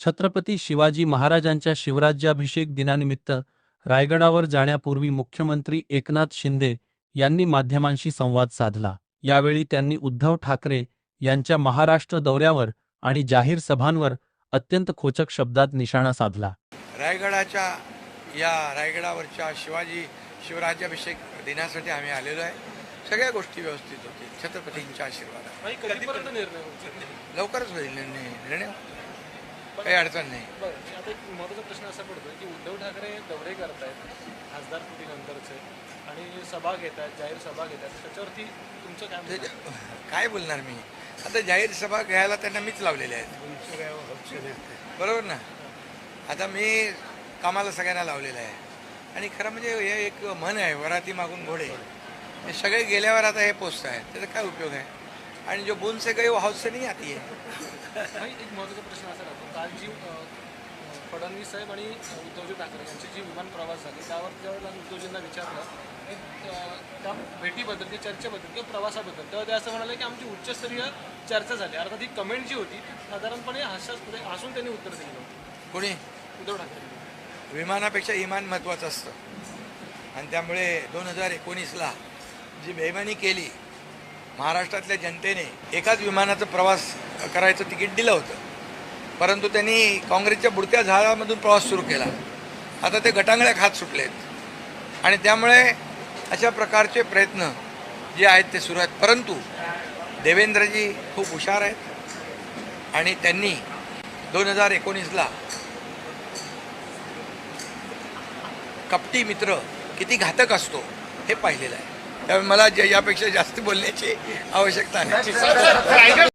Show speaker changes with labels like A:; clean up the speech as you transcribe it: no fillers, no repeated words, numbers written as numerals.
A: छत्रपती शिवाजी महाराजांच्या शिवराज्याभिषेक दिनानिमित्त रायगडावर जाण्यापूर्वी मुख्यमंत्री एकनाथ शिंदे यांनी माध्यमांशी संवाद साधला। यावेळी त्यांनी उद्धव ठाकरे यांच्या महाराष्ट्र दौऱ्यावर आणि जाहीर सभांवर अत्यंत खोचक शब्दात निशाणा साधला।
B: रायगडावरच्या शिवराज्याभिषेक दिनासाठी आम्ही आलेलो आहे। सगळ्या गोष्टी व्यवस्थित होतील छत्रपतींच्या आशीर्वादाने। लवकरच होईल निर्णय, काही अडचण नाही।
C: आता एक महत्त्वाचा प्रश्न असा पडतो की उद्धव ठाकरे दौरे करतायत खासदार नंतरचे आणि सभा घेतात, जाहीर सभा घेतात, त्याच्यावरती तुमचं
B: काय बोलणार मी? आता जाहीर सभा घ्यायला त्यांना मीच लावलेल्या आहेत, बरोबर ना? आता मी कामाला सगळ्यांना लावलेलं आहे आणि खरं म्हणजे हे एक म्हण आहे, वराती मागून घोडे। हे सगळे गेल्यावर आता हे पोचत आहेत, त्याचा काय उपयोग आहे? आणि जो बूंद से गए वो हाउस से नहीं आती है।
C: एक महत्त्वाचा प्रश्न असा राहतो, काल जी फडणवीस साहेब आणि उद्धवजी ठाकरे यांची जी विमान प्रवास झाली त्यावर जेव्हा उद्धवजींना विचारलं की त्या भेटीबद्दल, त्या चर्चेबद्दल किंवा प्रवासाबद्दल, तेव्हा ते असं म्हणाले की आमची उच्चस्तरीय चर्चा झाली। अर्थात ही कमेंट जी होती साधारणपणे हसून त्यांनी उत्तर दिलं होतं।
B: कोणी?
C: उद्धव ठाकरे।
B: विमानापेक्षा इमान महत्त्वाचं असतं आणि त्यामुळे 2019ला जी बेईमानी केली, महाराष्ट्रातल्या जनतेने एकाच विमानाचा प्रवास करायचं तिकीट दिलं होतं, परंतु त्यांनी काँग्रेसच्या बुडत्या झाडामधून प्रवास सुरू केला। आता ते गटांगळ्या खात सुटलेत आणि त्यामुळे अशा प्रकारचे प्रयत्न जे आहेत ते सुरू आहेत। परंतु देवेंद्रजी खूप हुशार आहेत आणि त्यांनी 2019ला कपटी मित्र किती घातक असतो हे पाहिलेलं आहे। त्यामुळे मला यापेक्षा जास्त बोलण्याची आवश्यकता नाही।